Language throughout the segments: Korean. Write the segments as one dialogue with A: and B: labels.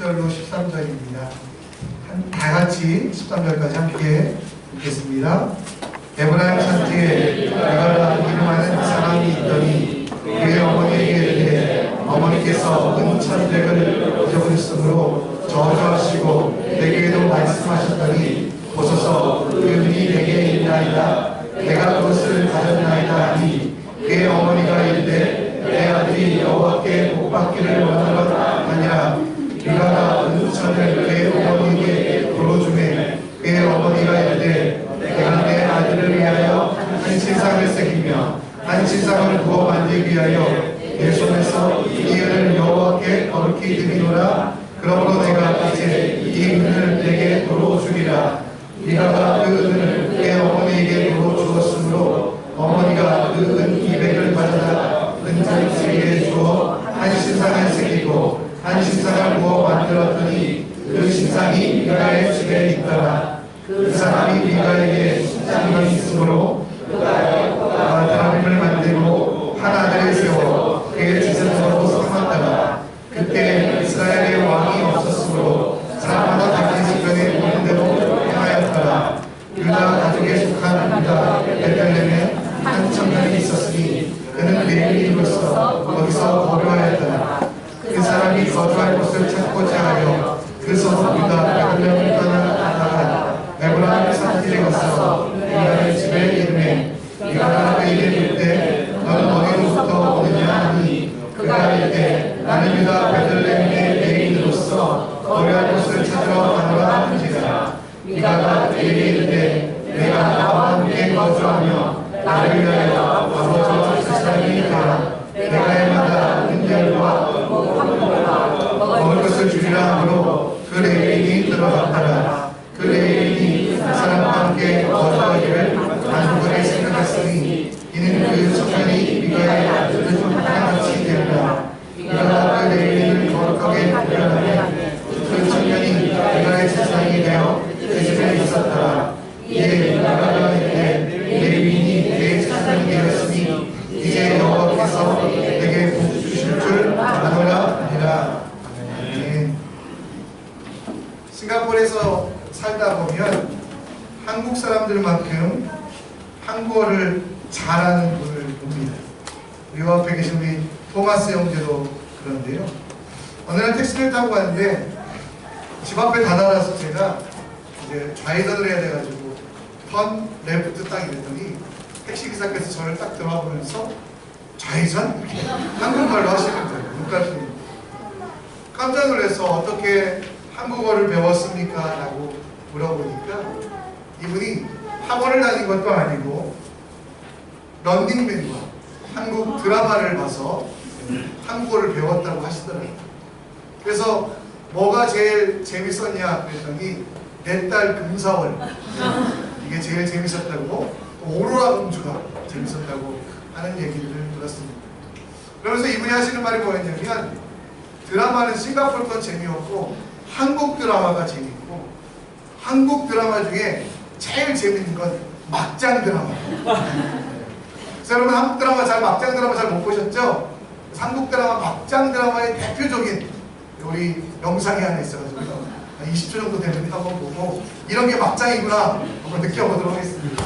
A: 10절로 13절입니다. 다 같이 13절까지 함께 읽겠습니다. 에브라임 산지에 내가 이름하는 사람이 있더니 그의 어머니에게 이르되 어머니께서 은천백을 잊어버렸으므로 저주하시고 내게도 말씀하셨더니 보소서 그 은이 내게 있나이다. 내가 그것을 가졌나이다 하니 그의 어머니가 이르되 내 아들이 여호와께 복받기를 원하는 것 아니라 미가가 은천을 그의 어머니에게 돌려주매 그의 어머니가 이르되 내가 내 아들을 위하여 한 신상을 새기며 한 신상을 구워 만들기 위하여 내 손에서 이 은을 여호와께 거룩히 드리노라. 그러므로 내가 이제 이 은을 내게 도로 주리라. 미가가 그 은을 그의 어머니에게 도로 주었으므로 어머니가 그 은 200을 가져다 은장치에 주어 한 신상을 새기고 한 신상을 구워 만들었더니 그 신상이 미가의 집에 있더라. 그 사람이 미가에게 신상이 있으므로 그가 다람을 만들고 한 아들을 세워 그의 지성으로 삼았더라. 그때 이스라엘의 왕이 없었으므로 사람마다 자기 주변에 오는 대로 행하였더라. 유다 가족에 속한 유다 베들레헴에 한 청년이 있었으니 그는 레위인으로서 거기서 거류하였더라. 그 사람이 거주할 곳을 찾고자 하여 그 소속 유다 베들레헴을 떠나다가 에브라임 산길에 가서 미가의 집에 이르매 미가가 그에게 묻되 너는 어디로부터 오느냐 하니 그가 이르되 나는 유다 베들레헴의 레위인으로서 거류할 곳을 찾으러 가노라 한지라. 미가가 그에게 이르되 내가 나와 함께 거주하며 나를 위하여 아버지와 세상이 되라. 내가 해마다 은결과 먹을 것을 주리라 하므로 그 레위인이 들어갔더라. 그 레위인이 사람과 함께 거주하기를 만족하게 생각했으니 이는 그 청년이 미가의 아들을 하나같이 되리라. 미가가 그 레위인을 거룩하게 구별하며 그 청년이 미가의 세상이 되어 그 집에 있었더라. 이에 미가가 이르되 레위인이 내 세상이 되었으니 이제 여호와께서 내게 복 주실 줄 아노라 하니라. 싱가포르에서 살다 보면 한국 사람들만큼 한국어를 잘하는 분을 봅니다. 이 앞에 계신 우리 토마스 형제도 그런데요. 어느 날 택시를 타고 갔는데 집 앞에 다다라서 제가 이제 좌회전을 해야 돼가지고 턴 레프트 딱 이랬더니 택시기사께서 저를 딱 들어보면서 좌회전? 이렇게 한국말로 하시는 거예요. 눈깔뿐. 깜짝 놀라서 어떻게 한국어를 배웠습니까? 라고 물어보니까 이분이 학원을 다닌 것도 아니고 런닝맨과 한국 드라마를 봐서 한국어를 배웠다고 하시더라고요. 그래서 뭐가 제일 재밌었냐 그랬더니 내 딸 금사월 이게 제일 재밌었다고, 오로라 공주가 재밌었다고 하는 얘기를 들었습니다. 그러면서 이분이 하시는 말이 뭐였냐면 드라마는 싱가포르 건 재미없고 한국 드라마가 재밌고 한국 드라마 중에 제일 재밌는 건 막장 드라마. 그래서 여러분 한국 드라마 막장 드라마 잘 못 보셨죠? 한국 드라마 막장 드라마의 대표적인 우리 영상이 하나 있어가지고 20초 정도 되는데 한번 보고 이런 게 막장이구나 한번 느껴보도록 하겠습니다.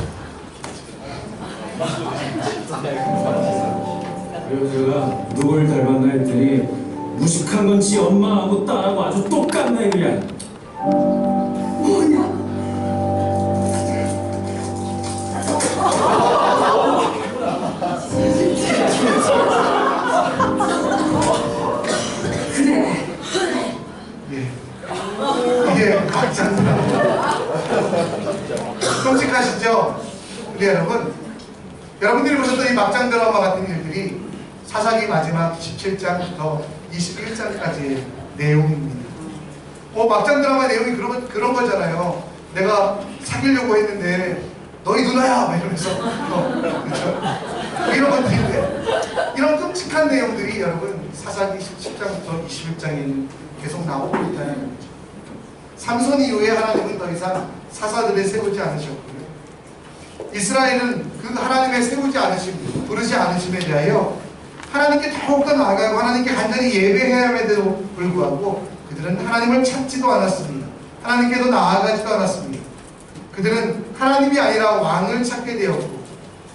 B: 그리고 제가 누굴 닮았나 했더니 무식한 건 지 엄마하고 딸하고 아주 똑같네 그냥.
C: 뭐냐? 그래.
A: 예. 이게 막장 드라마. 솔직하시죠? 근데 여러분들이 보셨던 이 막장 드라마 같은 일들이 사사기 마지막 17장부터 21장까지의 내용입니다. 막장 드라마 내용이 그런 거잖아요. 내가 사귀려고 했는데 너희 누나야! 막 이러면서 그렇죠? 이런 것들인데 이런 끔찍한 내용들이 여러분 사사기 17장부터 21장에 계속 나오고 있다는 거죠. 삼손 이후에 하나님은 더 이상 사사들을 세우지 않으셨고요. 이스라엘은 그 하나님의 세우지 않으심, 부르지 않으심에 대하여 하나님께 더욱더 나아가고 하나님께 간절히 예배해야 함에도 불구하고 그들은 하나님을 찾지도 않았습니다. 하나님께도 나아가지도 않았습니다. 그들은 하나님이 아니라 왕을 찾게 되었고,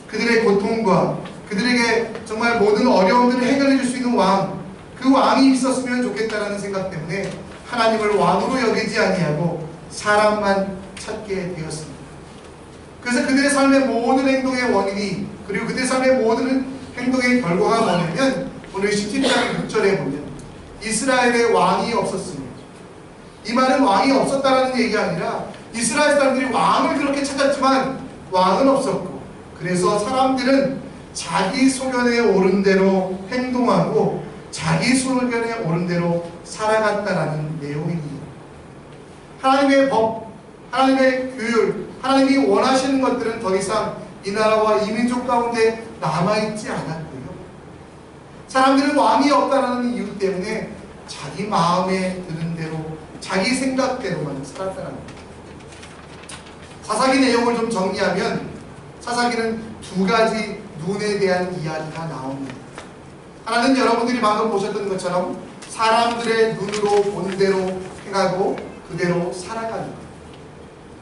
A: 그들의 고통과 그들에게 정말 모든 어려움들을 해결해 줄 수 있는 왕, 그 왕이 있었으면 좋겠다라는 생각 때문에 하나님을 왕으로 여기지 아니하고 사람만 찾게 되었습니다. 그래서 그들의 삶의 모든 행동의 원인이, 그리고 그들의 삶의 모든 행동의 결과가 뭐냐면, 오늘 17장 6절에 보면 이스라엘에 왕이 없었습니다. 이 말은 왕이 없었다라는 얘기가 아니라 이스라엘 사람들이 왕을 그렇게 찾았지만 왕은 없었고, 그래서 사람들은 자기 소견에 오른 대로 행동하고 자기 소견에 오른 대로 살아갔다라는 내용입니다. 하나님의 법, 하나님의 규율, 하나님이 원하시는 것들은 더 이상 이 나라와 이 민족 가운데 남아있지 않았고요. 사람들은 왕이 없다는 이유 때문에 자기 마음에 드는 대로, 자기 생각대로만 살았다는 겁니다. 사사기 내용을 좀 정리하면, 사사기는 두 가지 눈에 대한 이야기가 나옵니다. 하나는 여러분들이 방금 보셨던 것처럼 사람들의 눈으로 본 대로 행하고 그대로 살아가는 것.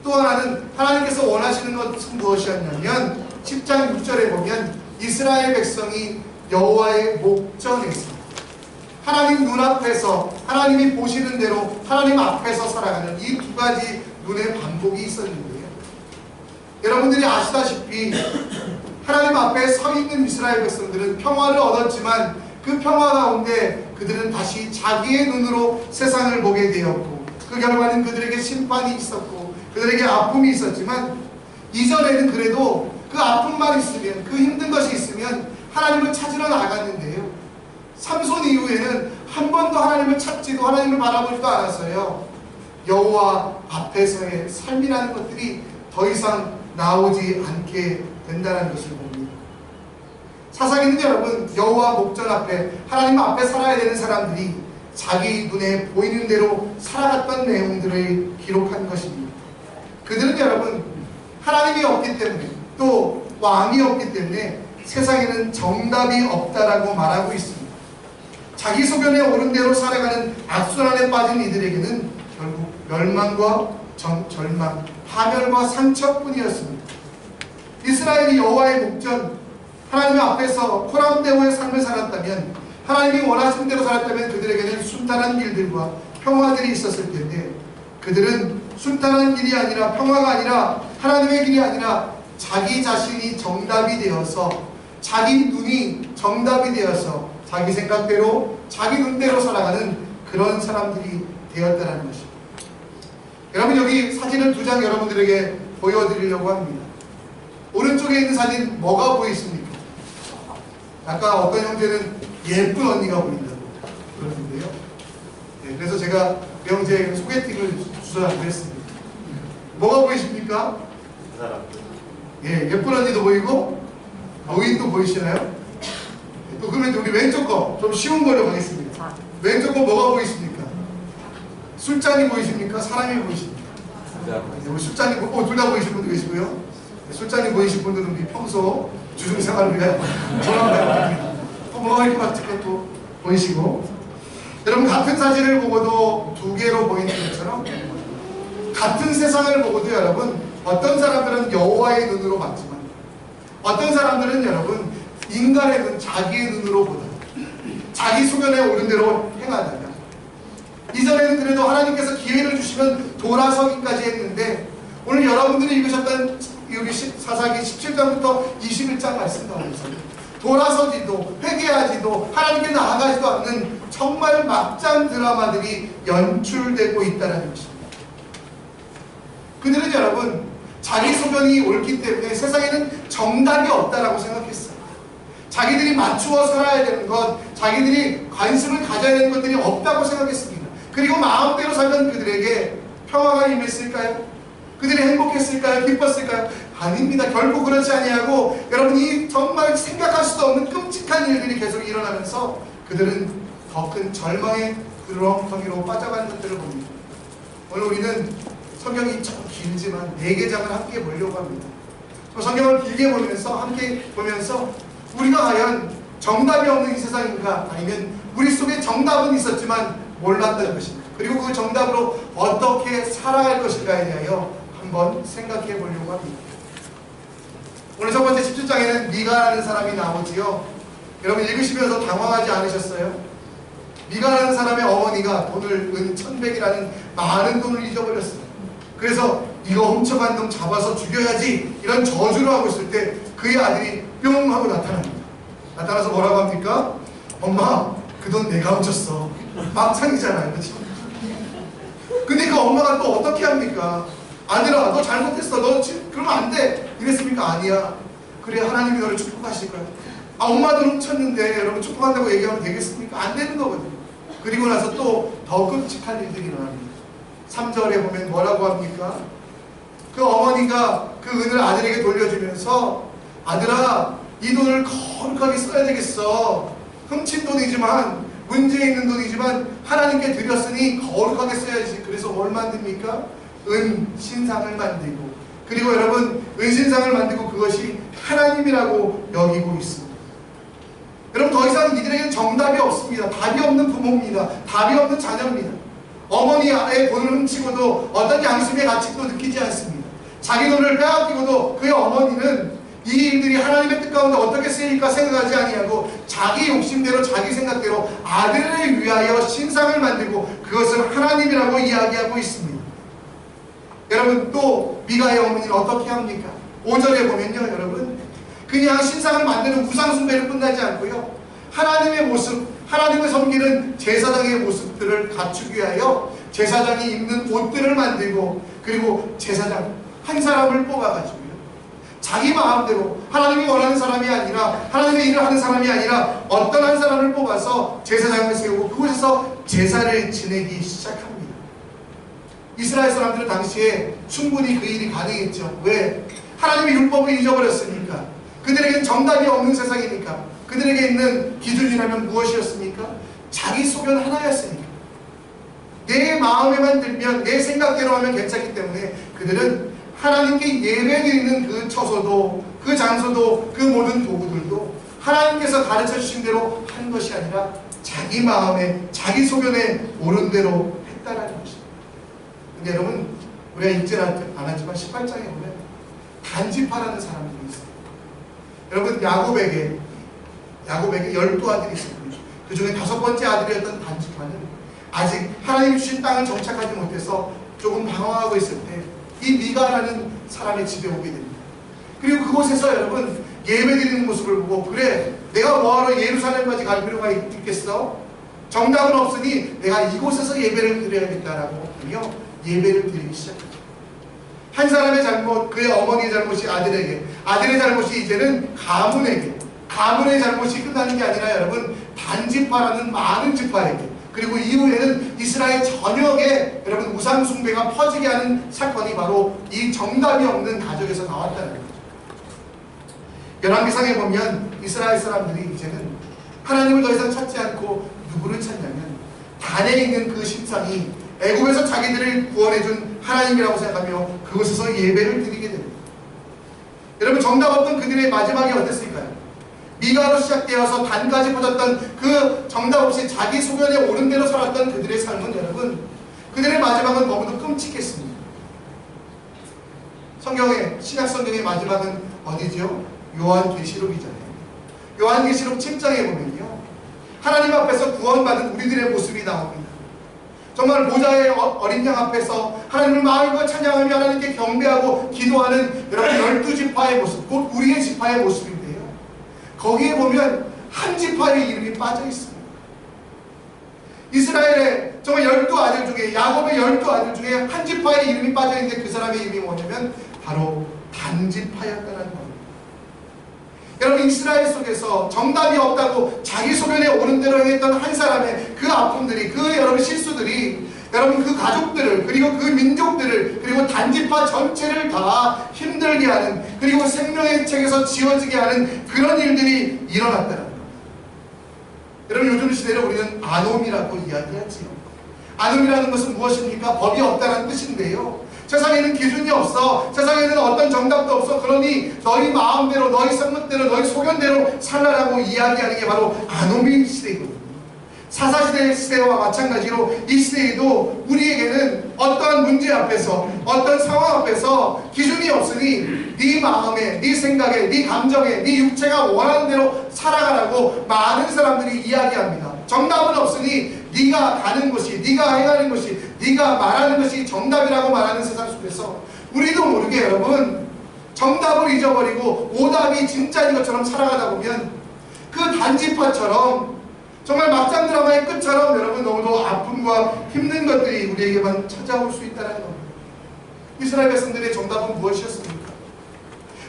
A: 또 하나는 하나님께서 원하시는 것은 무엇이었냐면 10장 6절에 보면 이스라엘 백성이 여호와의 목전에서 하나님 눈앞에서 하나님이 보시는 대로 하나님 앞에서 살아가는 이 두 가지 눈의 반복이 있었는데요. 여러분들이 아시다시피 하나님 앞에 서 있는 이스라엘 백성들은 평화를 얻었지만 그 평화 가운데 그들은 다시 자기의 눈으로 세상을 보게 되었고, 그 결과는 그들에게 심판이 있었고 그들에게 아픔이 있었지만, 이전에는 그래도 그 아픔만 있으면, 그 힘든 것이 있으면 하나님을 찾으러 나갔는데요. 삼손 이후에는 한 번도 하나님을 찾지도 하나님을 바라보지도 않았어요. 여호와 앞에서의 삶이라는 것들이 더 이상 나오지 않게 된다는 것을 봅니다. 사사기는 여러분, 여호와 목전 앞에, 하나님 앞에 살아야 되는 사람들이 자기 눈에 보이는 대로 살아갔던 내용들을 기록한 것입니다. 그들은 여러분, 하나님이 없기 때문에, 또 왕이 없기 때문에 세상에는 정답이 없다라고 말하고 있습니다. 자기 소견에 오른 대로 살아가는 악순환에 빠진 이들에게는 결국 멸망과 절망, 파멸과 상처뿐이었습니다. 이스라엘이 여호와의 목전, 하나님 앞에서 코람데오의 삶을 살았다면, 하나님이 원하시는 대로 살았다면 그들에게는 순탄한 길들과 평화들이 있었을 텐데, 그들은 순탄한 길이 아니라, 평화가 아니라, 하나님의 길이 아니라 자기 자신이 정답이 되어서, 자기 눈이 정답이 되어서 자기 생각대로, 자기 눈대로 살아가는 그런 사람들이 되었다는 것입니다. 여러분, 여기 사진을 두 장 여러분들에게 보여드리려고 합니다. 오른쪽에 있는 사진 뭐가 보이십니까? 아까 어떤 형제는 예쁜 언니가 보인다고 그러는데요. 네, 그래서 제가 명제에게 소개팅을 주선하기로 했습니다. 뭐가 보이십니까? 예, 예쁜 언니도 보이고 노인도 보이시나요? 네, 또 그러면 우리 왼쪽 거 좀 쉬운 걸로 가겠습니다. 왼쪽 거 뭐가 보이십니까? 술잔이 보이십니까? 사람이 보이십니까? 네, 우리 술잔이 보고 둘 다 보이신 분도 계시고요. 네, 술잔이 보이신 분들은 우리 평소 주중생활을 위해 전화를 뭐 이렇게 어떻게 또 보이시고, 여러분 같은 사진을 보고도 두 개로 보이는 것처럼 같은 세상을 보고도 여러분 어떤 사람들은 여호와의 눈으로 봤지만 어떤 사람들은 여러분 인간의 눈, 자기의 눈으로 보다 자기 소견에 오른 대로 행하다가, 이전에는 그래도 하나님께서 기회를 주시면 돌아서기까지 했는데, 오늘 여러분들이 읽으셨던 여기 사사기 17장부터 21장 말씀 가운데서 돌아서지도 회개하지도 하나님께 나아가지도 않는 정말 막장 드라마들이 연출되고 있다는 것입니다. 그들은 여러분 자기 소견이 옳기 때문에 세상에는 정답이 없다라고 생각했어요. 자기들이 맞추어 살아야 되는 것, 자기들이 관심을 가져야 되는 것들이 없다고 생각했습니다. 그리고 마음대로 살던 그들에게 평화가 임했을까요? 그들이 행복했을까요? 기뻤을까요? 아닙니다. 결국 그렇지 아니하고 여러분이 정말 생각할 수도 없는 끔찍한 일들이 계속 일어나면서 그들은 더 큰 절망의 구렁텅이로 빠져가는 것들을 봅니다. 오늘 우리는 성경이 좀 길지만 4개장을 함께 보려고 합니다. 성경을 길게 보면서 함께 보면서 우리가 과연 정답이 없는 이 세상인가, 아니면 우리 속에 정답은 있었지만 몰랐다는 것입니다. 그리고 그 정답으로 어떻게 살아갈 것인가에 대하여 한번 생각해 보려고 합니다. 오늘 첫 번째 17장에는 미가라는 사람이 나오지요. 여러분 읽으시면서 당황하지 않으셨어요? 미가라는 사람의 어머니가 돈을 은 1100이라는 많은 돈을 잊어버렸어요. 그래서 이거 훔쳐간 놈 잡아서 죽여야지 이런 저주를 하고 있을 때 그의 아들이 뿅 하고 나타납니다. 나타나서 뭐라고 합니까? 엄마 그 돈 내가 훔쳤어. 막창이잖아요. 그렇죠? 근데 그 엄마가 또 어떻게 합니까? 아들아 너 잘못했어. 너 그러면 안 돼. 이랬습니까? 아니야. 그래 하나님이 너를 축복하실 거야. 아 엄마도 훔쳤는데 여러분 축복한다고 얘기하면 되겠습니까? 안 되는 거거든요. 그리고 나서 또 더 끔찍한 일들이 일어납니다. 3절에 보면 뭐라고 합니까? 그 어머니가 그 은을 아들에게 돌려주면서 아들아 이 돈을 거룩하게 써야 되겠어. 훔친 돈이지만 문제 있는 돈이지만 하나님께 드렸으니 거룩하게 써야지. 그래서 뭘 만듭니까? 은 신상을 만들고, 그리고 여러분 은신상을 만들고 그것이 하나님이라고 여기고 있습니다. 여러분 더 이상 이들에게는 정답이 없습니다. 답이 없는 부모입니다. 답이 없는 자녀입니다. 어머니의 돈을 훔치고도 어떤 양심의 가책도 느끼지 않습니다. 자기 돈을 빼앗기고도 그의 어머니는 이 일들이 하나님의 뜻 가운데 어떻게 쓰일까 생각하지 아니하고 자기 욕심대로 자기 생각대로 아들을 위하여 신상을 만들고 그것을 하나님이라고 이야기하고 있습니다. 여러분 또 미가의 어머니는 어떻게 합니까? 5절에 보면요 여러분 그냥 신상을 만드는 우상 숭배를 끝나지 않고요 하나님의 모습, 하나님을 섬기는 제사장의 모습들을 갖추기 위하여 제사장이 입는 옷들을 만들고, 그리고 제사장 한 사람을 뽑아가지고요 자기 마음대로 하나님이 원하는 사람이 아니라 하나님의 일을 하는 사람이 아니라 어떤 한 사람을 뽑아서 제사장을 세우고 그곳에서 제사를 지내기 시작합니다. 이스라엘 사람들은 당시에 충분히 그 일이 가능했죠. 왜? 하나님의 율법을 잊어버렸으니까. 그들에게는 정답이 없는 세상이니까. 그들에게 있는 기준이라면 무엇이었습니까? 자기 소견 하나였으니까. 내 마음에만 들면 내 생각대로 하면 괜찮기 때문에 그들은 하나님께 예배드리는 그 처소도 그 장소도 그 모든 도구들도 하나님께서 가르쳐 주신 대로 한 것이 아니라 자기 마음에 자기 소견에 옳은 대로 했다라는 것입니다. 근데 여러분 우리가 읽지는 않았지만 18장에 보면 단지파라는 사람들이 있어요. 여러분 야곱에게 12아들이 있습니다. 그 중에 5번째 아들이었던 단지파는 아직 하나님 주신 땅을 정착하지 못해서 조금 방황하고 있을 때 이 미가라는 사람의 집에 오게 됩니다. 그리고 그곳에서 여러분 예배드리는 모습을 보고 그래 내가 뭐하러 예루살렘까지 갈 필요가 있겠어? 정답은 없으니 내가 이곳에서 예배를 드려야겠다라고 하며 예배를 드리기 시작합니다. 한 사람의 잘못, 그의 어머니의 잘못이 아들에게, 아들의 잘못이 이제는 가문에게, 가문의 잘못이 끝나는 게 아니라 여러분 단지파라는 많은 지파에게, 그리고 이후에는 이스라엘 전역에 여러분 우상 숭배가 퍼지게 하는 사건이 바로 이 정답이 없는 가족에서 나왔다는 거죠. 열왕기상에 보면 이스라엘 사람들이 이제는 하나님을 더 이상 찾지 않고 누구를 찾냐면 단에 있는 그 신상이 애굽에서 자기들을 구원해준 하나님이라고 생각하며 그곳에서 예배를 드리게 됩니다. 여러분 정답 없던 그들의 마지막이 어땠을까요? 미가로 시작되어서 단까지 퍼졌던 그 정답 없이 자기 소견에 옳은 대로 살았던 그들의 삶은 여러분 그들의 마지막은 너무도 끔찍했습니다. 성경의 신약 성경의 마지막은 어디죠? 요한계시록이잖아요. 요한계시록 7장에 보면요 하나님 앞에서 구원받은 우리들의 모습이 나옵니다. 정말 보좌의 어린 양 앞에서 하나님을 마음과 찬양하며 하나님께 경배하고 기도하는 여러분 12지파의 모습, 곧 우리의 지파의 모습인데요. 거기에 보면 한 지파의 이름이 빠져 있습니다. 이스라엘의 정말 12아들 중에 야곱의 12아들 중에 한 지파의 이름이 빠져 있는데 그 사람의 이름이 뭐냐면 바로 단지파였다는 겁니다. 여러분 이스라엘 속에서 정답이 없다고 자기 소견에 옳은 대로 행했던 한 사람의 그 아픔들이, 그 여러분 실수들이 여러분 그 가족들을, 그리고 그 민족들을, 그리고 단지파 전체를 다 힘들게 하는, 그리고 생명의 책에서 지워지게 하는 그런 일들이 일어났다는 겁니다. 여러분 요즘 시대를 우리는 아놈이라고 이야기하지요. 아놈이라는 것은 무엇입니까? 법이 없다는 뜻인데요, 세상에는 기준이 없어, 세상에는 어떤 정답도 없어, 그러니 너희 마음대로, 너희 생각대로, 너희 소견대로 살라라고 이야기하는 게 바로 아노미 시대이거든요. 사사시대와 마찬가지로 이 시대에도 우리에게는 어떠한 문제 앞에서, 어떤 상황 앞에서 기준이 없으니 네 마음에, 네 생각에, 네 감정에, 네 육체가 원하는 대로 살아가라고 많은 사람들이 이야기합니다. 정답은 없으니 네가 가는 것이, 네가 행하는 것이, 네가 말하는 것이 정답이라고 말하는 세상 속에서 우리도 모르게 여러분 정답을 잊어버리고 오답이 진짜인 것처럼 살아가다 보면 그 단지파처럼 정말 막장 드라마의 끝처럼 여러분 너무도 아픔과 힘든 것들이 우리에게만 찾아올 수 있다는 겁니다. 이스라엘 백성들의 정답은 무엇이었습니까?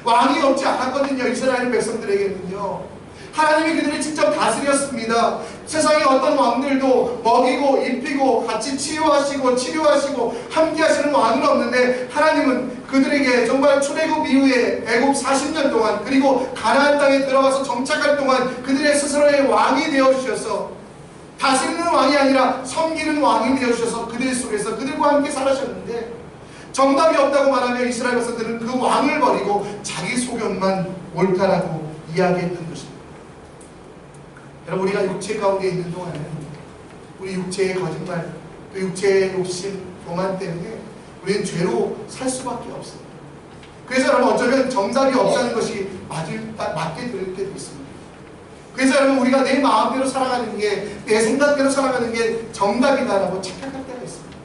A: 왕이 없지 않았거든요. 이스라엘 백성들에게는요. 하나님이 그들을 직접 다스렸습니다. 세상의 어떤 왕들도 먹이고 입히고 같이 치유하시고 치료하시고 함께 하시는 왕은 없는데 하나님은 그들에게 정말 출애굽 이후에 애굽 40년 동안 그리고 가나안 땅에 들어가서 정착할 동안 그들의 스스로의 왕이 되어주셔서 다스리는 왕이 아니라 섬기는 왕이 되어주셔서 그들 속에서 그들과 함께 살아셨는데 정답이 없다고 말하며 이스라엘 백성들은 그 왕을 버리고 자기 소견만 옳다라고 이야기했던 것입니다. 여러분 우리가 육체 가운데 있는 동안은 우리 육체의 거짓말, 또 육체의 욕심, 교만 때문에 우리는 죄로 살 수밖에 없습니다. 그래서 여러분 어쩌면 정답이 없다는 것이 맞게 들을 때도 있습니다. 그래서 여러분 우리가 내 마음대로 살아가는 게, 내 생각대로 살아가는 게 정답이다라고 착각할 때가 있습니다.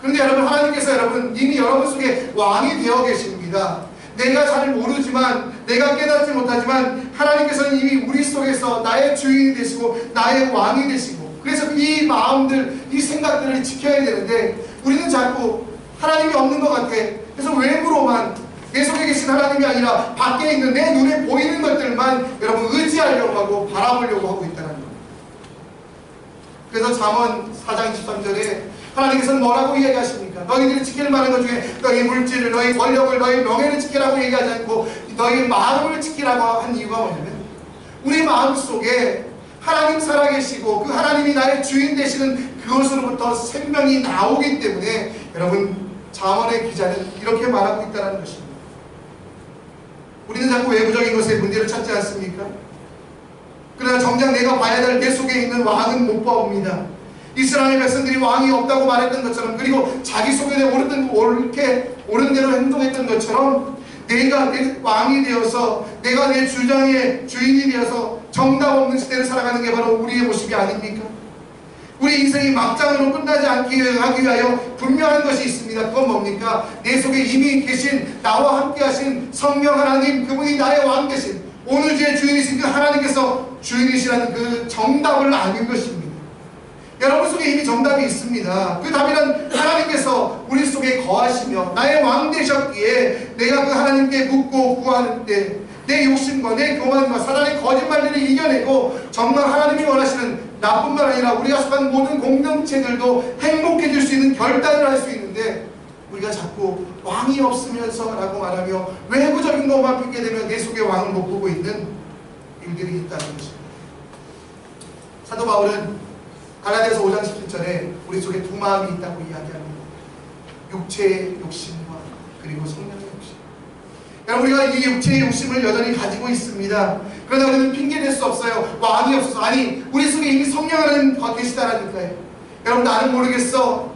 A: 그런데 여러분 하나님께서 여러분 이미 여러분 속에 왕이 되어 계십니다. 내가 잘 모르지만, 내가 깨닫지 못하지만 하나님께서는 이미 우리 속에서 나의 주인이 되시고 나의 왕이 되시고, 그래서 이 마음들, 이 생각들을 지켜야 되는데 우리는 자꾸 하나님이 없는 것 같아. 그래서 외부로만 내 속에 계신 하나님이 아니라 밖에 있는 내 눈에 보이는 것들만 여러분 의지하려고 하고 바라보려고 하고 있다는 겁니다. 그래서 잠언 4장 13절에 하나님께서는 뭐라고 이야기하십니까? 너희들이 지킬 만한 것 중에 너희 물질을, 너희 권력을, 너희 명예를 지키라고 얘기하지 않고 너희 마음을 지키라고 한 이유가 뭐냐면 우리 마음속에 하나님 살아계시고 그 하나님이 나의 주인 되시는 그것으로부터 생명이 나오기 때문에 여러분 잠언의 기자는 이렇게 말하고 있다는 것입니다. 우리는 자꾸 외부적인 것에 문제를 찾지 않습니까? 그러나 정작 내가 봐야 될 내 속에 있는 왕은 못 봐옵니다. 이스라엘 백성들이 왕이 없다고 말했던 것처럼, 그리고 자기 속에 옳은 대로 행동했던 것처럼 내가 내 왕이 되어서, 내가 내 주장의 주인이 되어서 정답 없는 시대를 살아가는 게 바로 우리의 모습이 아닙니까? 우리 인생이 막장으로 끝나지 않기 하기 위하여 분명한 것이 있습니다. 그건 뭡니까? 내 속에 이미 계신, 나와 함께 하신 성령 하나님, 그분이 나의 왕 되신, 오늘 주의 주인이신 그 하나님께서 주인이시라는 그 정답을 아는 것입니다. 여러분 속에 이미 정답이 있습니다. 그 답이란 하나님께서 우리 속에 거하시며 나의 왕 되셨기에 내가 그 하나님께 묻고 구하는 때 내 욕심과 내 교만과 사단의 거짓말들을 이겨내고 정말 하나님이 원하시는, 나뿐만 아니라 우리가 속한 모든 공동체들도 행복해질 수 있는 결단을 할 수 있는데 우리가 자꾸 왕이 없으면서 라고 말하며 외부적인 것만 핑계대며 내 속에 왕을 못 보고 있는 일들이 있다는 것입니다. 사도 바울은 갈라디아서 5장 17절에 우리 속에 두 마음이 있다고 이야기합니다. 육체의 욕심과 그리고 성령의 욕심. 여러분 우리가 이 육체의 욕심을 여전히 가지고 있습니다. 그러나 우리는 핑계댈 수 없어요. 왕이 없어서. 아니 우리 속에 이미 성령 하나님 계시다라니까요. 여러분 나는 모르겠어.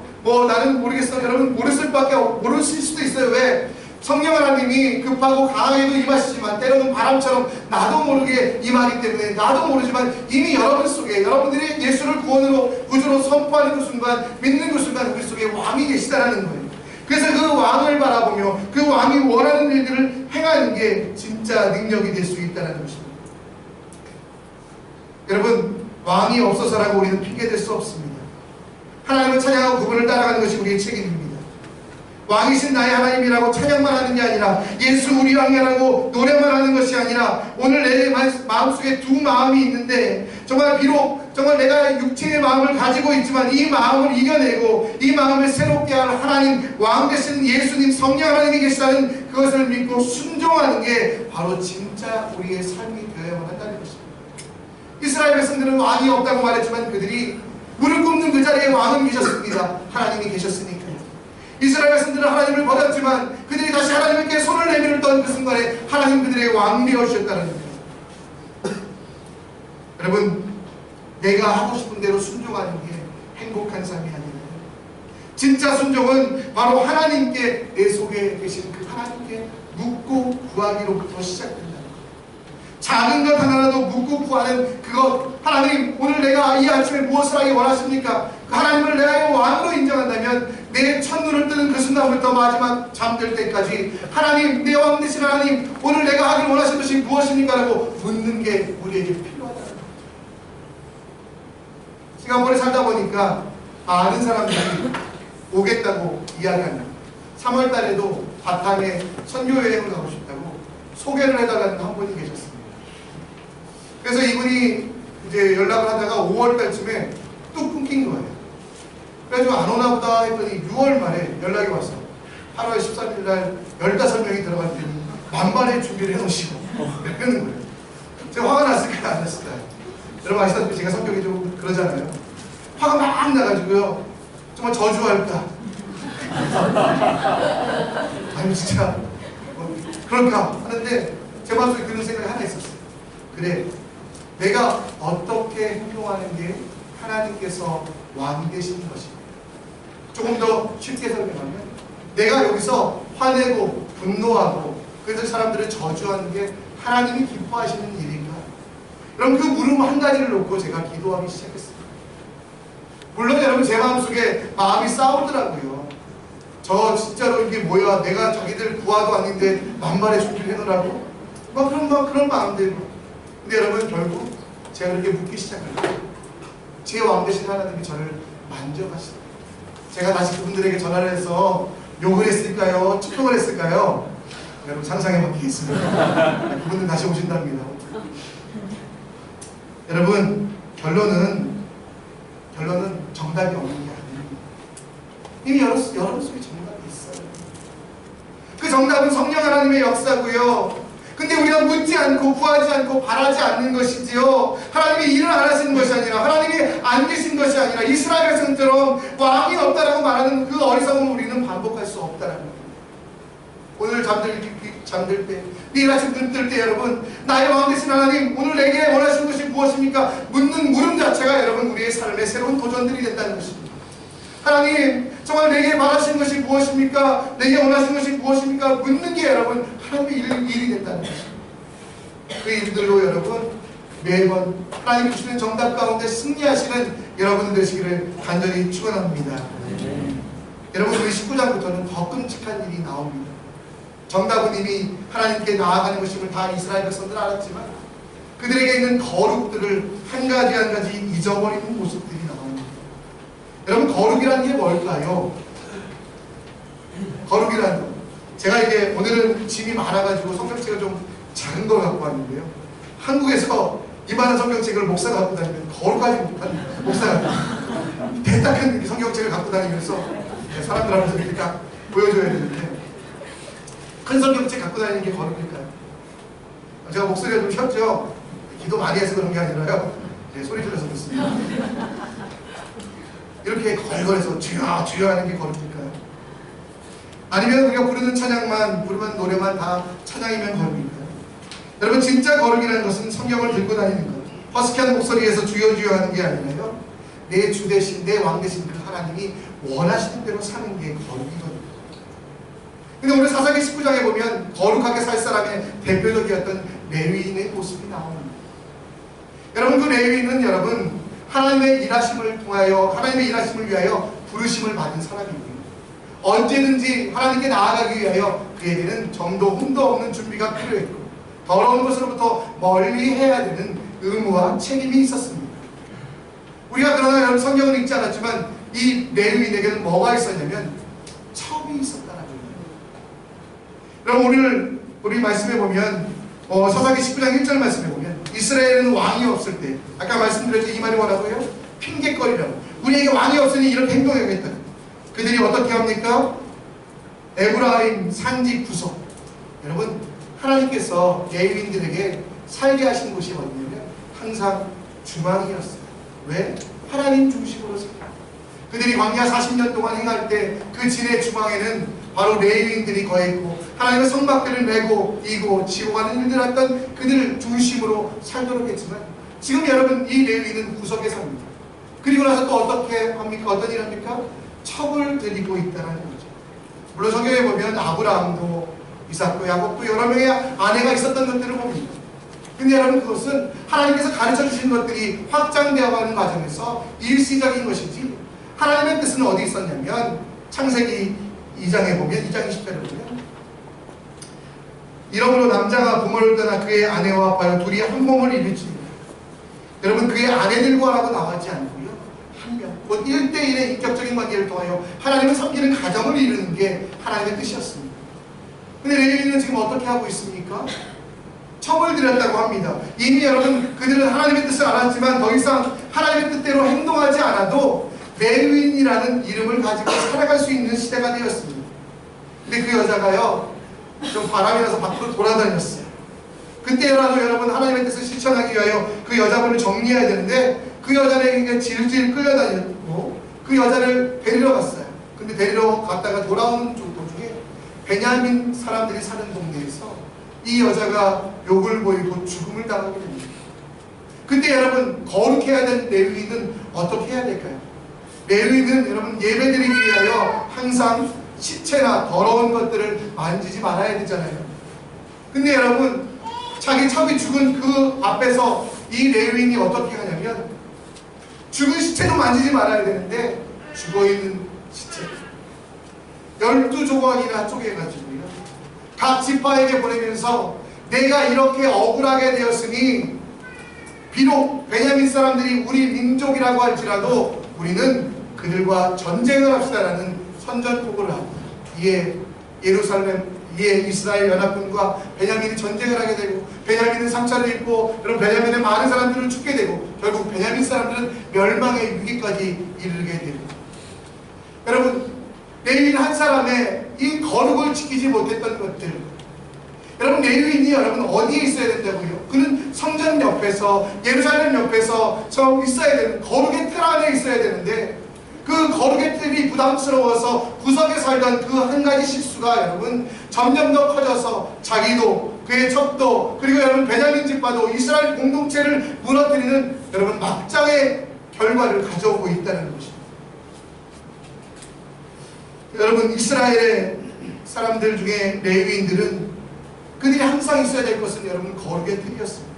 A: 나는 모르겠어. 여러분 모르실 수도 있어요. 왜? 성령 하나님이 급하고 강하게도 임하시지만 때로는 바람처럼 나도 모르게 임하기 때문에 나도 모르지만 이미 여러분 속에, 여러분들이 예수를 구원으로 구주로 선포하는 그 순간, 믿는 그 순간 우리 속에 왕이 계시다라는 거예요. 그래서 그 왕을 바라보며 그 왕이 원하는 일들을 행하는 게 진짜 능력이 될 수 있다는 것입니다. 여러분 왕이 없어서라고 우리는 핑계댈 수 없습니다. 하나님을 찬양하고 그분을 따라가는 것이 우리의 책임입니다. 왕이신 나의 하나님이라고 찬양만 하는 게 아니라 예수 우리 왕이라고 노래만 하는 것이 아니라 오늘 내 마음속에 두 마음이 있는데 정말 내가 육체의 마음을 가지고 있지만 이 마음을 이겨내고 이 마음을 새롭게 할 하나님, 왕 되신 예수님, 성령 하나님이 계시다는 그것을 믿고 순종하는 게 바로 진짜 우리의 삶이 되어야만 한다는 것입니다. 이스라엘 백성들은 왕이 없다고 말했지만 그들이 무릎 꿇는 그 자리에 왕은 계셨습니다. 하나님이 계셨으니까요. 이스라엘 백성들은 하나님을 버렸지만 그들이 다시 하나님께 손을 내밀던 그 순간에 하나님 그들의 왕이 되어주셨다는 겁니다. 여러분 내가 하고 싶은 대로 순종하는 게 행복한 삶이 아니에요. 진짜 순종은 바로 하나님께 내 속에 계신 그 하나님께 묻고 구하기로부터 시작된다. 작은 것 하나라도 묻고 구하는 그것, 하나님 오늘 내가 이 아침에 무엇을 하기 원하십니까? 그 하나님을 내가 왕으로 인정한다면 내 첫눈을 뜨는 그 순간부터 마지막 잠들 때까지 하나님, 내 왕 되신 하나님, 오늘 내가 하길 원하시는 것이 무엇입니까? 라고 묻는 게 우리에게 필요하다는 거죠. 싱가포르에 살다 보니까 아는 사람들이 오겠다고 이야기합니다. 3월 달에도 바탕에 선교 여행을 가고 싶다고 소개를 해달라는 한 분이 계셨습니다. 그래서 이분이 이제 연락을 하다가 5월 달쯤에 뚝 끊긴 거예요. 그래가지고 안 오나 보다 했더니 6월 말에 연락이 왔어. 8월 13일 날 15명이 들어갔더니 만반의 준비를 해놓으시고 그러는 거예요. 제가 화가 났을까요? 안 났을까요? 여러분 아시다시피 제가 성격이 좀 그러잖아요. 화가 막 나가지고요. 정말 저주할까? 아니 진짜 그럴까? 하는데 제 마음속에 그런 생각이 하나 있었어요. 그래, 내가 어떻게 행동하는 게 하나님께서 왕이 되시는 것인가? 조금 더 쉽게 설명하면 내가 여기서 화내고 분노하고 그래서 사람들을 저주하는 게 하나님이 기뻐하시는 일인가? 그럼 그 물음 한 가지를 놓고 제가 기도하기 시작했습니다. 물론 여러분 제 마음속에 마음이 싸우더라고요. 저 진짜로 이게 뭐야, 내가 자기들 구하도 아닌데 만발의 준비를 해놓으라고? 그런 마음들. 근데 여러분 결국 제가 그렇게 묻기 시작하니까 제 왕 되신 하나님이 저를 만져가시더라고요. 제가 다시 그분들에게 전화를 해서 욕을 했을까요? 축복을 했을까요? 여러분 상상해 보겠습니다. 그분들 다시 오신답니다. 여러분 결론은 정답이 없는 게 아닙니다. 이미 여러분 속에 정답이 있어요. 그 정답은 성령 하나님의 역사고요. 근데 우리가 묻지 않고 구하지 않고 바라지 않는 것이지요. 하나님이 일을 안 하시는 것이 아니라 하나님이 안 계신 것이 아니라 이스라엘 백성처럼 왕이 없다라고 말하는 그 어리석음을 우리는 반복할 수 없다라는 겁니다. 오늘 잠들 때, 내일 아침 눈 뜰 때 여러분, 나의 왕 되신 하나님, 오늘 내게 원하시는 것이 무엇입니까? 묻는 물음 자체가 여러분 우리의 삶의 새로운 도전들이 된다는 것입니다. 하나님, 정말 내게 바라시는 것이 무엇입니까? 내게 원하시는 것이 무엇입니까? 묻는 게 여러분 하나님의 일이 된다는 것입니다. 그 일들로 여러분 매번 하나님 주시는 정답 가운데 승리하시는 여러분 되시기를 간절히 축원합니다. 여러분 우리 19장부터는 더 끔찍한 일이 나옵니다. 정답은 이미 하나님께 나아가는 것임을 다 이스라엘 백성들 알았지만 그들에게 있는 거룩들을 한 가지 한 가지 잊어버리는 모습들이 나옵니다. 여러분 거룩이라는 게 뭘까요? 거룩이라는 거. 제가 이게 오늘은 짐이 많아가지고 성경책을 좀 작은 걸 갖고 왔는데요. 한국에서 이만한 성경책을 목사가 갖고 다니면 거룩하지 못한 목사가 대딱한 성경책을 갖고 다니면서 사람들 앞에서 이렇게 딱 보여줘야 되는데 큰 성경책 갖고 다니는 게 거룩일까요? 제가 목소리가 좀 켰죠? 기도 많이 해서 그런 게 아니라요. 소리 질러서 그렇습니다. 이렇게 걸걸해서 주여 주여 하는 게 거룩일까요? 아니면 우리가 부르는 찬양만, 부르는 노래만 다 찬양이면 거룩일까요? 여러분 진짜 거룩이라는 것은 성경을 들고 다니는 것, 허스키한 목소리에서 주여 주여 하는 게 아니라요, 내 주 대신, 내 왕 대신 그 하나님이 원하시는 대로 사는 게 거룩이거든요. 근데 오늘 사사기 19장에 보면 거룩하게 살 사람의 대표적이었던 레위인의 모습이 나옵니다. 여러분 그 레위인은 여러분 하나님의 일하심을 통하여, 하나님의 일하심을 위하여 부르심을 받은 사람입니다. 언제든지 하나님께 나아가기 위하여 그에게는 정도 흠도 없는 준비가 필요했고 더러운 것으로부터 멀리 해야 되는 의무와 책임이 있었습니다. 우리가 그러나 여러분 성경은 읽지 않았지만 이 레위인에게는 뭐가 있었냐면 첩이 있었다는 거예요. 여러분 오늘 우리 말씀해 보면 사사기 19장 1절 말씀해 보면 이스라엘은 왕이 없을 때, 아까 말씀드렸죠. 이 말이 뭐라고요? 핑계거리라고. 우리에게 왕이 없으니 이렇게 행동해야겠다. 그들이 어떻게 합니까? 에브라임 산지 구석. 여러분 하나님께서 레위인들에게 살게 하신 곳이 어디냐면 항상 중앙이었어요. 왜? 하나님 중심으로 살아요. 그들이 광야 40년 동안 행할 때 그 진의 중앙에는 바로 레위인들이 거했고 하나님의 성막들을 메고 이고 지고 가는 일들을 했던 그들을 중심으로 살도록 했지만 지금 여러분 이 레위인은 구석에 삽니다. 그리고 나서 또 어떻게 합니까? 어떤 일 합니까? 첩을 들이고 있다는 거죠. 물론 성경에 보면 아브라함도 이삭도 야곱도 여러 명의 아내가 있었던 것들을 봅니다. 근데 여러분 그것은 하나님께서 가르쳐 주신 것들이 확장되어가는 과정에서 일시적인 것이지 하나님의 뜻은 어디 있었냐면 창세기 2장에 보면 2장 20절에 보면 이러므로 남자가 부모를 떠나 그의 아내와 합하여 둘이 한 몸을 이루지. 여러분 그의 아내들과라고 나오지 않고요. 한 명, 곧 1대1의 인격적인 관계를 통하여 하나님을 섬기는 가정을 이루는 게 하나님의 뜻이었습니다. 근데 레위인은 지금 어떻게 하고 있습니까? 첩을 들였다고 합니다. 이미 여러분 그들은 하나님의 뜻을 알았지만 더 이상 하나님의 뜻대로 행동하지 않아도 레위인이라는 이름을 가지고 살아갈 수 있는 시대가 되었습니다. 근데 그 여자가요 좀 바람이 나서 밖으로 돌아다녔어요. 그때라도 여러분 하나님의 뜻을 실천하기 위하여 그 여자분을 정리해야 되는데 그 여자에게 질질 끌려다녔고 그 여자를 데리러 갔어요. 근데 데리러 갔다가 돌아오는 도중에 베냐민 사람들이 사는 동네에서 이 여자가 욕을 보이고 죽음을 당하게 됩니다. 근데 여러분 거룩해야 될 레위인은 어떻게 해야 될까요? 레위인은 여러분 예배드리기 위하여 항상 시체나 더러운 것들을 만지지 말아야 되잖아요. 근데 여러분 자기 첩이 죽은 그 앞에서 이 레위인이 어떻게 하냐면 죽은 시체도 만지지 말아야 되는데 죽어있는 시체 12조각이나 쪼개가지고요 각 지파에게 보내면서 내가 이렇게 억울하게 되었으니 비록 베냐민 사람들이 우리 민족이라고 할지라도 우리는 그들과 전쟁을 합시다라는 선전포고를 합니다. 이에 이스라엘 연합군과 베냐민이 전쟁을 하게 되고 베냐민은 상처를 입고 여러분 베냐민의 많은 사람들을 죽게 되고 결국 베냐민 사람들은 멸망의 위기까지 이르게 됩니다. 여러분 레위인 한 사람의 이 거룩을 지키지 못했던 것들 여러분 레위인이 여러분 어디에 있어야 된다고요? 그는 성전 옆에서 예루살렘 옆에서 저 있어야 되는 거룩의 틀 안에 있어야 되는데 그 거룩의 틀이 부담스러워서 구석에 살던 그 한 가지 실수가 여러분 점점 더 커져서 자기도 그의 첩도 그리고 여러분 베냐민 집과도 이스라엘 공동체를 무너뜨리는 여러분 막장의 결과를 가져오고 있다는 것입니다. 여러분 이스라엘의 사람들 중에 레위인들은 그들이 항상 있어야 될 것은 여러분 거룩의 틀이었습니다.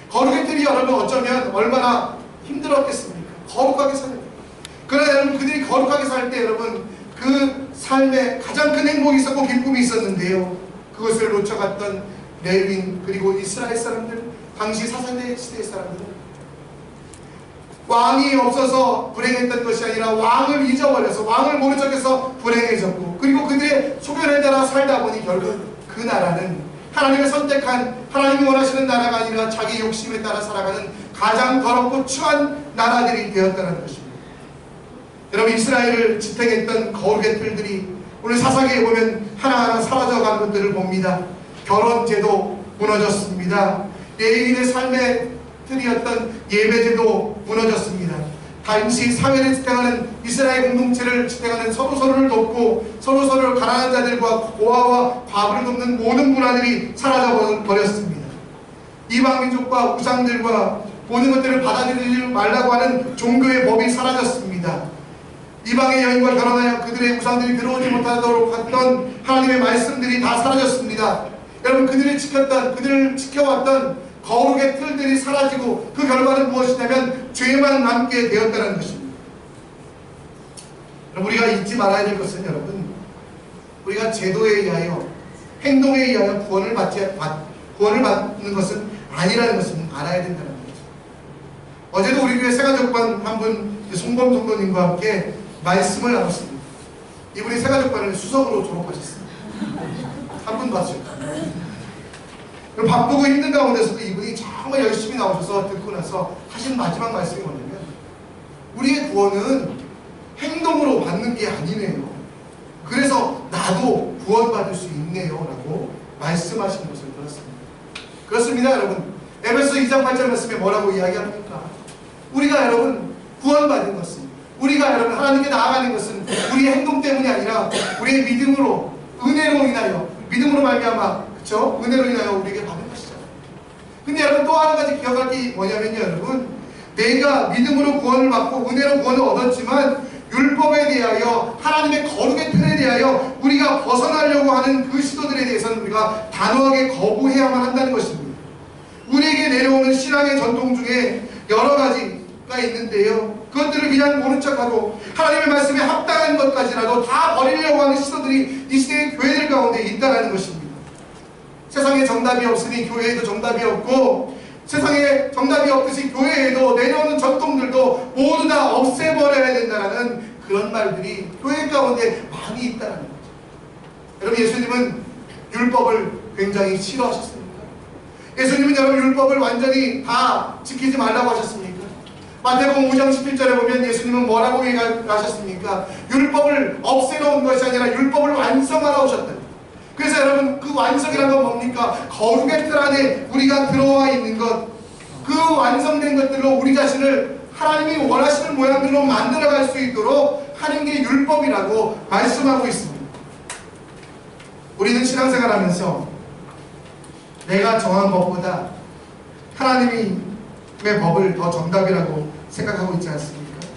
A: 거룩의 틀이 여러분 어쩌면 얼마나 힘들었겠습니까? 거룩하게 살아요. 그러나 여러분 그들이 거룩하게 살 때 여러분 그 삶에 가장 큰 행복이 있었고 기쁨이 있었는데요. 그것을 놓쳐갔던 레위인 그리고 이스라엘 사람들 당시 사사대 시대의 사람들은 왕이 없어서 불행했던 것이 아니라 왕을 잊어버려서 왕을 모른 척해서 불행해졌고 그리고 그들의 소견에 따라 살다 보니 결국 그 나라는 하나님을 선택한 하나님이 원하시는 나라가 아니라 자기 욕심에 따라 살아가는 가장 더럽고 추한 나라들이 되었다는 것입니다. 여러분 이스라엘을 지탱했던 거룩의 틀들이 오늘 사사기에 보면 하나하나 사라져가는 것들을 봅니다. 결혼제도 무너졌습니다. 레위인의 삶의 틀이었던 예배제도 무너졌습니다. 당시 사회를 지탱하는 이스라엘 공동체를 지탱하는 서로서로를 돕고 서로서로를 가난한 자들과 고아와 과부를 돕는 모든 문화들이 사라져 버렸습니다. 이방민족과 우상들과 모든 것들을 받아들이지 말라고 하는 종교의 법이 사라졌습니다. 이방의 여인과 결혼하여 그들의 우상들이 들어오지 못하도록 했던 하나님의 말씀들이 다 사라졌습니다. 여러분 그들을 지켜왔던 거룩의 틀들이 사라지고 그 결과는 무엇이냐면 죄만 남게 되었다는 것입니다. 여러분 우리가 잊지 말아야 될 것은 여러분 우리가 제도에 의하여 행동에 의하여 구원을 받는 것은 아니라는 것을 알아야 된다는 거죠. 어제도 우리 교회 새가족반 한 분 송범 성도님과 함께 말씀을 나눴습니다. 이분이 새가족반을 수석으로 졸업하셨습니다. 한 분 봤어요. 바쁘고 힘든 가운데서도 이분이 정말 열심히 나오셔서 듣고 나서 하신 마지막 말씀이 뭐냐면 우리의 구원은 행동으로 받는 게 아니네요. 그래서 나도 구원받을 수 있네요 라고 말씀하시는 것을 들었습니다. 그렇습니다 여러분. 에베소 2장 8절 말씀에 뭐라고 이야기합니까? 우리가 여러분 구원받은 것은 우리가 여러분 하나님께 나아가는 것은 우리의 행동 때문이 아니라 우리의 믿음으로 은혜로 인하여 믿음으로 말미암아 그렇죠? 은혜로 인하여 우리에게 받은 것이잖아요. 근데 여러분 또 한 가지 기억할 게 뭐냐면요, 여러분, 내가 믿음으로 구원을 받고 은혜로 구원을 얻었지만 율법에 대하여, 하나님의 거룩의 틀에 대하여 우리가 벗어나려고 하는 그 시도들에 대해서는 우리가 단호하게 거부해야만 한다는 것입니다. 우리에게 내려오는 신앙의 전통 중에 여러 가지가 있는데요, 그것들을 그냥 모른 척하고 하나님의 말씀에 합당한 것까지라도 다 버리려고 하는 시도들이 이 시대의 교회들 가운데 있다는 것입니다. 세상에 정답이 없으니 교회에도 정답이 없고, 세상에 정답이 없듯이 교회에도 내려오는 전통들도 모두 다 없애버려야 된다는 그런 말들이 교회 가운데 많이 있다는 거죠. 여러분, 예수님은 율법을 굉장히 싫어하셨습니까? 예수님은 여러분 율법을 완전히 다 지키지 말라고 하셨습니까? 마태복음 5장 11절에 보면 예수님은 뭐라고 얘기하셨습니까? 율법을 없애놓은 것이 아니라 율법을 완성하러 오셨다. 그래서 여러분, 그 완성이란 건 뭡니까? 거룩의 틀 안에 우리가 들어와 있는 것, 그 완성된 것들로 우리 자신을 하나님이 원하시는 모양들로 만들어갈 수 있도록 하는 게 율법이라고 말씀하고 있습니다. 우리는 신앙생활 하면서 내가 정한 법보다 하나님의 법을 더 정답이라고 생각하고 있지 않습니까?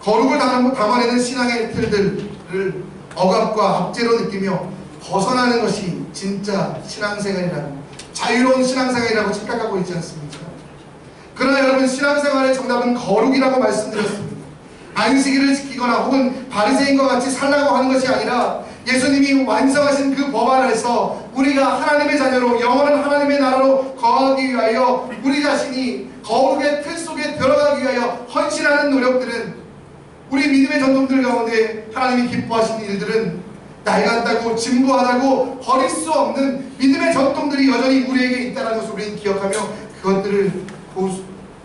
A: 거룩을 담아내는 신앙의 틀들을 억압과 압제로 느끼며 벗어나는 것이 진짜 신앙생활이라고, 자유로운 신앙생활이라고 착각하고 있지 않습니까? 그러나 여러분, 신앙생활의 정답은 거룩이라고 말씀드렸습니다. 안식일을 지키거나 혹은 바리새인과 같이 살라고 하는 것이 아니라 예수님이 완성하신 그 법 안에서 우리가 하나님의 자녀로, 영원한 하나님의 나라로 거하기 위하여 우리 자신이 거룩의 틀 속에 들어가기 위하여 헌신하는 노력들은, 우리 믿음의 전통들 가운데 하나님이 기뻐하시는 일들은 낡았다고 진부하다고 버릴 수 없는 믿음의 전통들이 여전히 우리에게 있다는 것을 우리는 기억하며 그것들을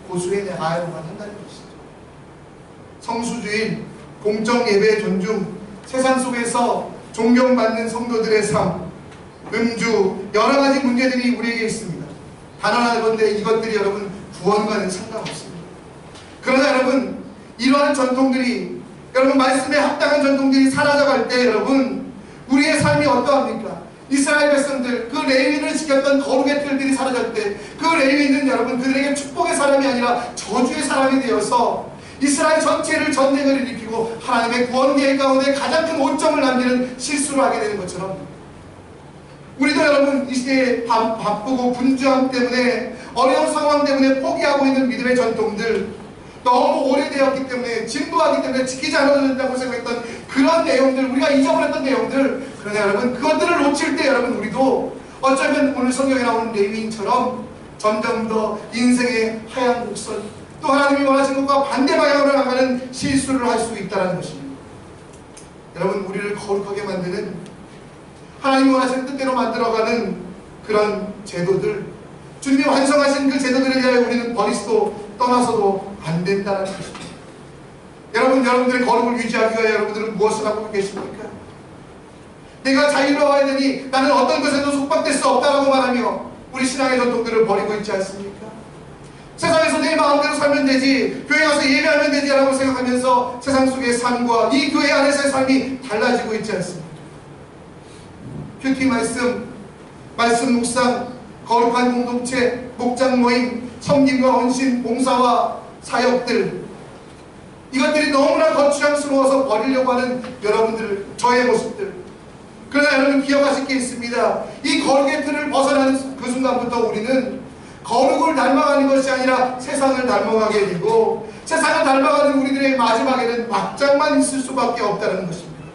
A: 고수해 나가야만 한다는 것이죠. 성수주일, 공적 예배 존중, 세상 속에서 존경받는 성도들의 삶, 음주, 여러 가지 문제들이 우리에게 있습니다. 단언하는 건데 이것들이 여러분 구원과는 상관없습니다. 그러나 여러분, 이러한 전통들이, 여러분 말씀에 합당한 전통들이 사라져갈 때 여러분, 우리의 삶이 어떠합니까? 이스라엘 백성들, 그 레위인을 지켰던 거룩의 틀들이 사라질 때 그 레위인은 여러분 그들에게 축복의 사람이 아니라 저주의 사람이 되어서 이스라엘 전체를 전쟁을 일으키고 하나님의 구원 계획 가운데 가장 큰 오점을 남기는 실수를 하게 되는 것처럼, 우리도 여러분 이 시대에 바쁘고 분주함 때문에, 어려운 상황 때문에 포기하고 있는 믿음의 전통들, 너무 오래되었기 때문에, 진부하기 때문에 지키지 않아도 된다고 생각했던 그런 내용들, 우리가 잊어버렸던 내용들, 그러나 여러분 그것들을 놓칠 때 여러분 우리도 어쩌면 오늘 성경에 나오는 레위인처럼 점점 더 인생의 하얀 곡선, 또 하나님이 원하시는 것과 반대 방향으로 나가는 실수를 할 수 있다는 것입니다. 여러분, 우리를 거룩하게 만드는, 하나님이 원하시는 뜻대로 만들어가는 그런 제도들, 주님이 완성하신 그 제도들에 대하여 우리는 버리서도 떠나서도 안 된다는 것입니다. 여러분, 여러분들의 거룩을 유지하기 위해 여러분들은 무엇을 하고 계십니까? 내가 자유로워야 되니 나는 어떤 것에도 속박될 수 없다라고 말하며 우리 신앙의 전통들을 버리고 있지 않습니까? 세상에서 내 마음대로 살면 되지, 교회 가서 예배하면 되지 라고 생각하면서 세상 속의 삶과 이 교회 안에서의 삶이 달라지고 있지 않습니까? 큐티 말씀 묵상, 거룩한 공동체, 목장 모임, 섬김과 헌신, 봉사와 사역들, 이것들이 너무나 거추장스러워서 버리려고 하는 여러분들, 저의 모습들. 그러나 여러분 기억하실 게 있습니다. 이 거룩의 틀을 벗어나는 그 순간부터 우리는 거룩을 닮아가는 것이 아니라 세상을 닮아가게 되고, 세상을 닮아가는 우리들의 마지막에는 막장만 있을 수밖에 없다는 것입니다.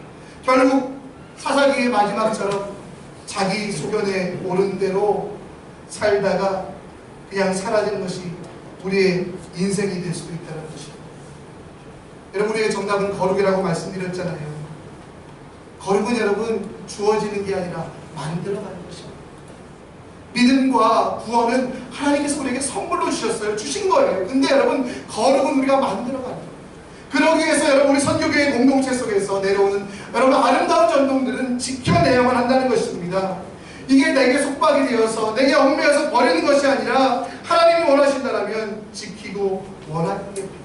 A: 결국 사사기의 마지막처럼 자기 소견에 옳은 대로 살다가 그냥 사라지는 것이 우리의 인생이 될 수도 있다는 것입니다. 여러분, 우리의 정답은 거룩이라고 말씀드렸잖아요. 거룩은 여러분 주어지는 게 아니라 만들어가는 것입니다. 믿음과 구원은 하나님께서 우리에게 선물로 주셨어요. 주신 거예요. 근데 여러분, 거룩은 우리가 만들어가는 거예요. 그러기 위해서 여러분, 우리 선교교회 공동체 속에서 내려오는 여러분 아름다운 전통들은 지켜내야만 한다는 것입니다. 이게 내게 속박이 되어서, 내게 얽매여서 버리는 것이 아니라 하나님이 원하신다면 지키고 원하는 게 필요합니다.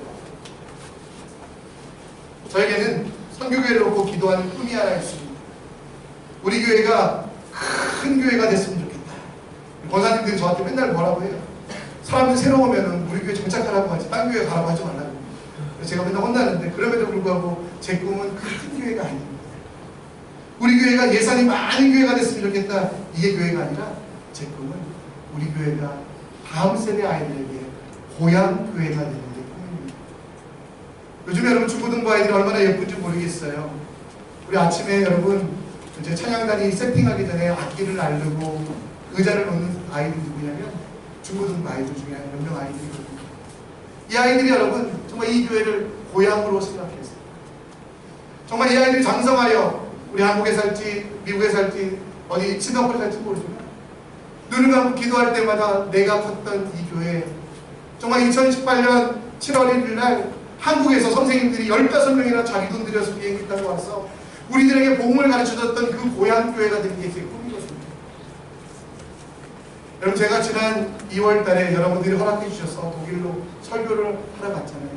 A: 저에게는 선교교회를 놓고 기도하는 꿈이 하나 있습니다. 우리 교회가 큰 교회가 됐으면 좋겠다. 권사님들이 저한테 맨날 뭐라고 해요. 사람들 새로 오면은 우리 교회 정착하라고 하지 딴 교회 가라고 하지 말라고. 그래서 제가 맨날 혼나는데, 그럼에도 불구하고 제 꿈은 큰 교회가 아닙니다. 우리 교회가 예산이 많은 교회가 됐으면 좋겠다, 이게 교회가 아니라 제 꿈은 우리 교회가 다음 세대 아이들에게 고향 교회가 되는 게 꿈입니다. 요즘 여러분 중고등부 아이들이 얼마나 예쁜지 모르겠어요. 우리 아침에 여러분 이제 찬양단이 세팅하기 전에 악기를 나르고 의자를 놓는 아이들이 누구냐면 중고등부 아이들 중에 몇 명 아이들이거든요. 이 아이들이 여러분 정말 이 교회를 고향으로 생각했어요. 정말 이 아이들이 장성하여 우리 한국에 살지 미국에 살지 어디 싱가포르에 살지 모르지만 눈을 감고 기도할 때마다 내가 컸던 이 교회, 정말 2018년 7월 1일 날 한국에서 선생님들이 15명이나 자기 돈 들여서 비행기 타고 와서 우리들에게 복음을 가르쳐줬던 그 고향 교회가 되는 게 제 꿈이거든요. 여러분, 제가 지난 2월 달에 여러분들이 허락해 주셔서 독일로 설교를 하러 갔잖아요.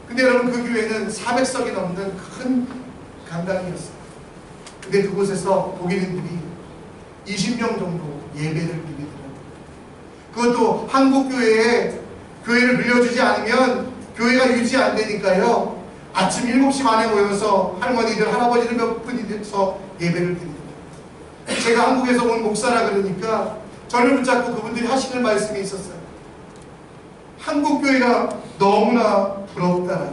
A: 근데 여러분, 그 교회는 400석이 넘는 큰 강당이었어요. 근데 그곳에서 독일인들이 20명 정도 예배를 드리더라고요. 그것도 한국 교회에 교회를 빌려주지 않으면 교회가 유지 안 되니까요, 아침 7시 반에 모여서 할머니들, 할아버지들 몇 분이 돼서 예배를 드립니다. 제가 한국에서 온 목사라 그러니까 저를 붙잡고 그분들이 하시는 말씀이 있었어요. 한국 교회가 너무나 부럽다라.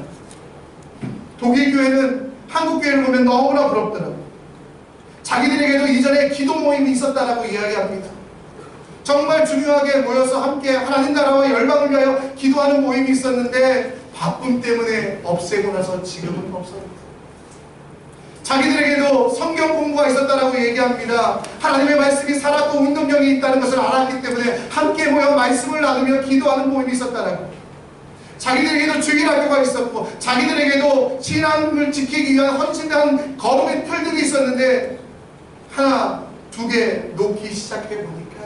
A: 독일 교회는 한국 교회를 보면 너무나 부럽더라고요. 자기들에게도 이전에 기도 모임이 있었다라고 이야기합니다. 정말 중요하게 모여서 함께 하나님 나라와 열방을 위하여 기도하는 모임이 있었는데 바쁨 때문에 없애고 나서 지금은 없어졌다. 자기들에게도 성경 공부가 있었다라고 얘기합니다. 하나님의 말씀이 살았고 운동력이 있다는 것을 알았기 때문에 함께 모여 말씀을 나누며 기도하는 모임이 있었다라고. 자기들에게도 주일학교가 있었고 자기들에게도 신앙을 지키기 위한 헌신한 거룩의 틀들이 있었는데 하나, 두 개 놓기 시작해 보니까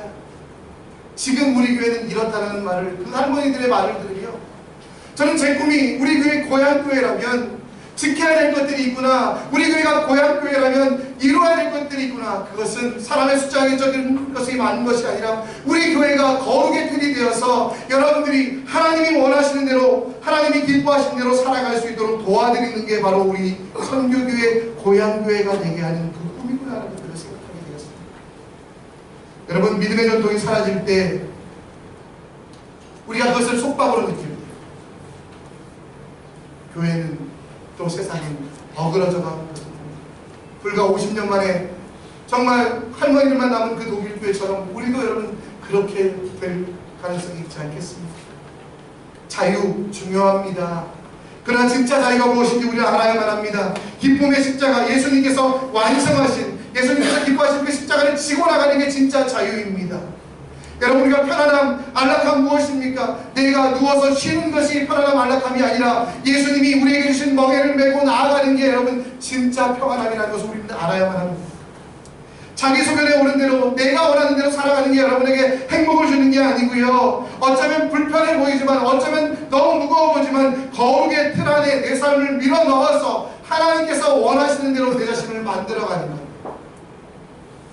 A: 지금 우리 교회는 이렇다는 말을, 그 할머니들의 말을 들으며 저는 제 꿈이 우리 교회 고향교회라면 지켜야 될 것들이 있구나, 우리 교회가 고향교회라면 이루어야 될 것들이 있구나. 그것은 사람의 숫자에 적은 것이 많은 것이 아니라 우리 교회가 거룩의 틀이 되어서 여러분들이 하나님이 원하시는 대로, 하나님이 기뻐하시는 대로 살아갈 수 있도록 도와드리는 게 바로 우리 선교교회 고향교회가 되게 하는 그 꿈이구나라는 것을 생각하게 되었습니다. 여러분, 믿음의 전통이 사라질 때 우리가 그것을 속박으로 느낍니다. 교회는 또 세상에 어그러져 가는 것입니다. 불과 50년 만에 정말 할머니들만 남은 그 독일 교회처럼 우리도 여러분 그렇게 될 가능성이 있지 않겠습니까? 자유 중요합니다. 그러나 진짜 자유가 무엇인지 우리는 알아야만 합니다. 기쁨의 십자가, 예수님께서 완성하신, 예수님께서 기뻐하신 그 십자가를 지고 나가는 게 진짜 자유입니다. 여러분, 우리가 편안함, 안락함 무엇입니까? 내가 누워서 쉬는 것이 편안함, 안락함이 아니라 예수님이 우리에게 주신 멍에를 메고 나아가는 게 여러분 진짜 평안함이라는 것을 우리는 알아야만 합니다. 자기 소견에 오른 대로, 내가 원하는 대로 살아가는 게 여러분에게 행복을 주는 게 아니고요, 어쩌면 불편해 보이지만, 어쩌면 너무 무거워 보이지만 거룩의 틀 안에 내 삶을 밀어 넣어서 하나님께서 원하시는 대로 내 자신을 만들어가는 거예요.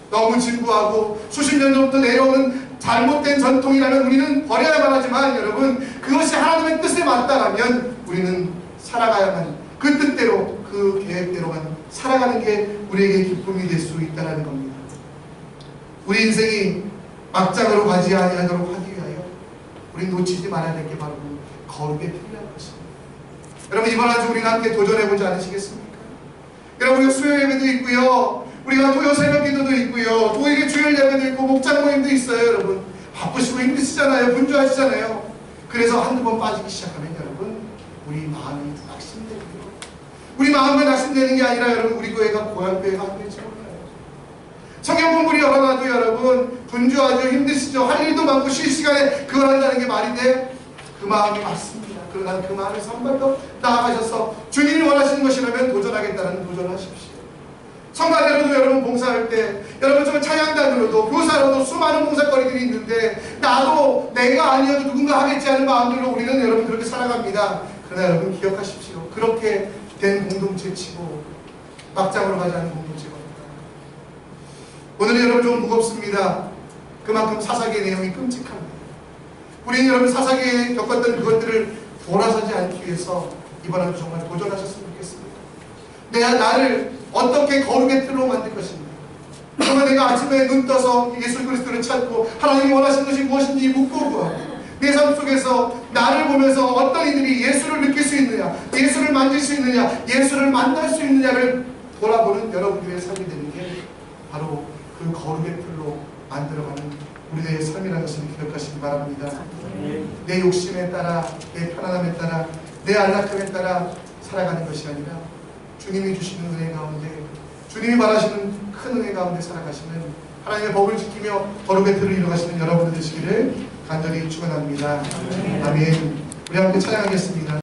A: 너무 진부하고 수십 년 전부터 내려오는 잘못된 전통이라면 우리는 버려야만 하지만 여러분, 그것이 하나님의 뜻에 맞다라면 우리는 살아가야만, 그 뜻대로, 그 계획대로만 살아가는 게 우리에게 기쁨이 될 수 있다는 겁니다. 우리 인생이 막장으로 가지 아니하도록 하기 위하여 우리 놓치지 말아야 될 게 바로 거룩의 틀이라는 것입니다. 여러분, 이번 한 주 우리가 함께 도전해보지 않으시겠습니까? 여러분, 우리가 수요 예배도 있고요, 우리가 토요 새벽 기도도 있고요, 토요일에 주일 예배도 있고 목장 모임도 있어요. 여러분, 바쁘시고 힘드시잖아요. 분주하시잖아요. 그래서 한두 번 빠지기 시작하면 여러분, 우리 마음이 낙심되고요, 우리 마음만 낙심되는 게 아니라 여러분, 우리 교회가 고향교회가 안 될지 몰라요. 성경 공부를 열어놔도 여러분 분주하죠, 힘드시죠, 할 일도 많고 쉴 시간에 그걸 한다는 게 말이 돼? 그 마음이 맞습니다. 그러나 그 마음에서 한 발 더 나아가셔서 주님이 원하시는 것이라면 도전하겠다는 도전하십시오. 성가대로도 여러분 봉사할 때, 여러분 좀 찬양단으로도, 교사로도 수많은 봉사거리들이 있는데 나도 내가 아니어도 누군가 하겠지 하는 마음들로 우리는 여러분 그렇게 살아갑니다. 그러나 여러분 기억하십시오. 그렇게 된 공동체치고 막장으로 가지 않은 공동체가 없다. 오늘 여러분 좀 무겁습니다. 그만큼 사사기의 내용이 끔찍합니다. 우리는 여러분 사사기에 겪었던 그것들을 돌아서지 않기 위해서 이번 한 주 정말 도전하셨으면 좋겠습니다. 나를 어떻게 거룩의 틀로 만들 것인가. 정말 내가 아침에 눈 떠서 예수 그리스도를 찾고 하나님이 원하시는 것이 무엇인지 묻고 구하고 내 삶 속에서 나를 보면서 어떤 이들이 예수를 느낄 수 있느냐, 예수를 만질 수 있느냐, 예수를 만날 수 있느냐를 돌아보는 여러분들의 삶이 되는 게 바로 그 거룩의 틀로 만들어가는 우리의 삶이라는 것을 기억하시기 바랍니다. 내 욕심에 따라, 내 편안함에 따라, 내 안락함에 따라 살아가는 것이 아니라 주님이 주시는 은혜 가운데, 주님이 바라시는 큰 은혜 가운데 살아가시는 하나님의 법을 지키며 거룩의 틀을 이루어가시는 여러분들 되시기를 간절히 축원합니다. 아멘. 우리 함께 찬양하겠습니다.